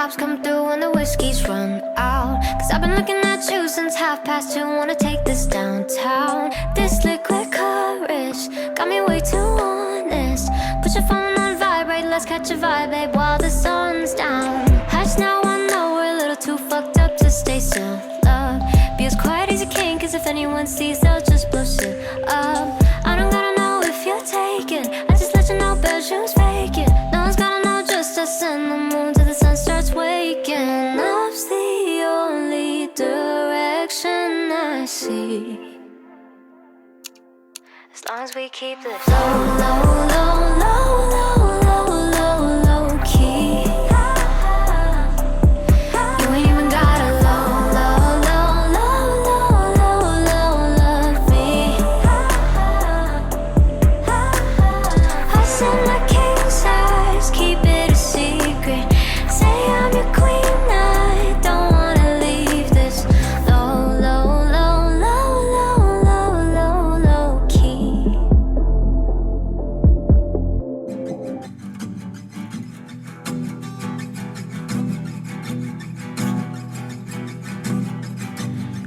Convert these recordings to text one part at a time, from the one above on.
cops come through when the whiskey's run out. Cause I've been looking at you since 2:30. Wanna take this downtown. This liquid courage got me way too honest. Put your phone on vibrate, let's catch a vibe, babe, while the sun's down. Hush now, I know we're a little too fucked up to stay still, love. Be as quiet as you can, cause if anyone sees, they'll just blow shit up. I don't gotta know if you're taken, I just let you know bad shoes fake it. No one's gotta know, just us and the moon till the sun starts waking. Love's the only direction I see, as long as we keep this low, low, low, low, low, low, low, low key. You ain't even gotta low, low, low, low, low, low, low, love me. I said my king size, keep it a secret. Say I'm your queen, I don't wanna leave this low, low, low, low, low, low, low, low key.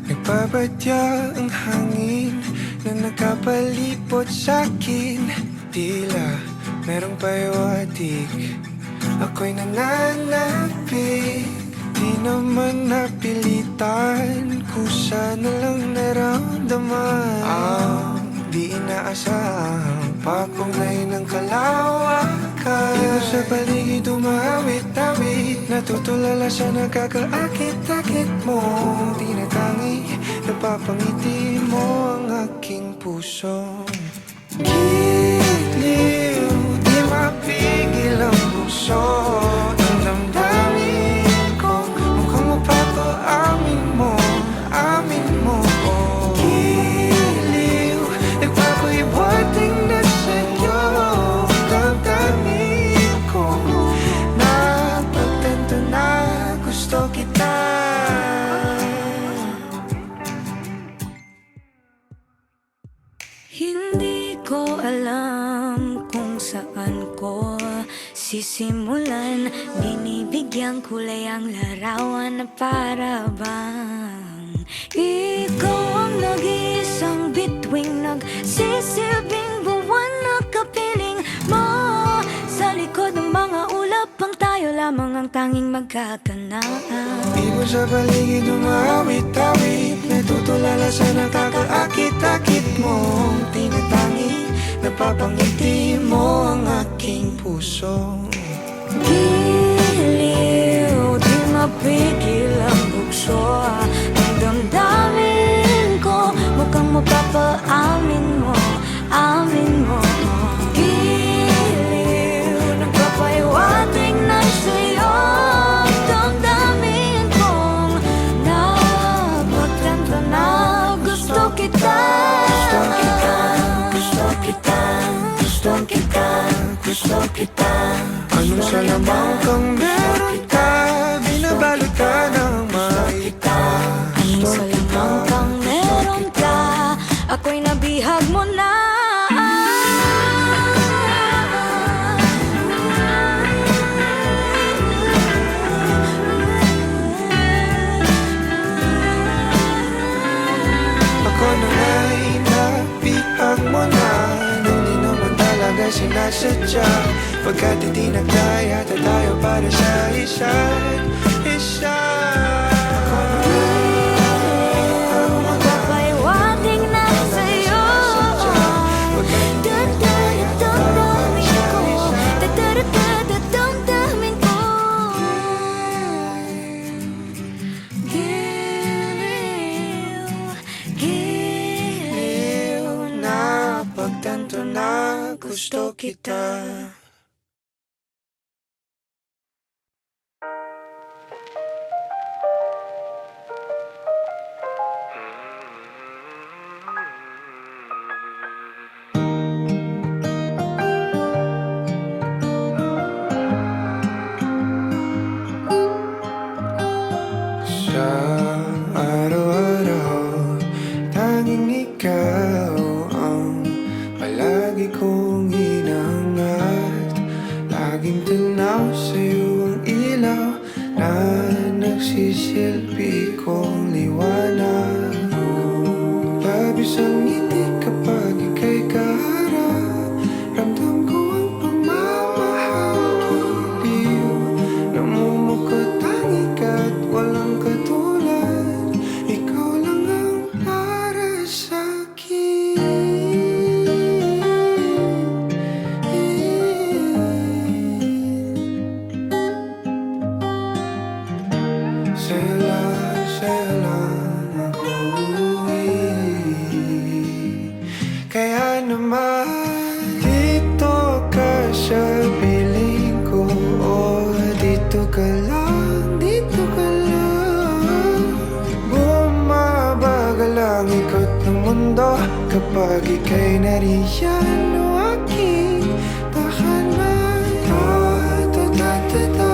Nagbabadya ang hangin na nakapalipot sa'kin. Tila merong pahiwatig, ako'y nananapig. Di naman napilitan, kusa na lang naramdaman. Ang di inaasahang papunay ng kalawakan. Di ko sa paligid umawit-awit, natutulala sa nakakaakit-akit mo. Tinatangi, napapangiti mo ang aking puso. Giliw, di mapigil ang puso. Ang damdamin ko, mukhang mapapaamin mo, amin mo. Giliw, nagpapahiwating na sa'yo. Ang damdamin ko, napagtanto na gusto kita. Hindi ko alam kung saan ko sisimulan. Binibigyan kulay ang larawan na para bang ikaw ang nag-iisang bituing, nagsisilbing buwan na kapiling mo. Sa likod ng mga ulap, ang tayo lamang ang tanging magkakanaan. Di mo sa paligid umawit-awit, natutulala sa nakakaakit-akit mo. Tinatangi, napapangiti mo ang aking puso. Giliw, di mapigil ang bukso. Ang damdamin ko, mukhang mapapaamin mo, amin mo. Giliw, nagpapahiwatig na sa'yo. Ang damdamin kong napagtanto na gusto kita. Gusto kita, gusto kita, gusto kita. Anong salamang kang meron ka, binabalot ka ng maita. Anong salamang kang meron ka, ako'y nabihag mo na. Ako na nga'y nabihag mo na, nang di naman talaga sinasadya. Pagkat hindi nagdaya tayo para sa isa't isa. Magpapahiwatig na sa'yo. Damdamin ko, damdamin ko. Giliw, giliw na Pagtanto na gusto kita. Sa araw-araw, tanging ikaw ang palagi kong hinangat. Laging tanaw sa'yo ang ilaw na nagsisilbi kong liwanag. Labis ang ngiti kapag ika'y kaharap. Ramdam ko ang pagmamahal giliw. Namumukot ang ikat, walang katulad. Ikaw lang ang para sa'kin. Sa'yo lang ako uuwi. Kaya naman dito ka sa piling ko. O dito ka lang, dito ka lang. Bumabagal ang ikot ng mundo kapag ika'y nariyan o aking tahanan. Ta-ta-ta-ta-ta.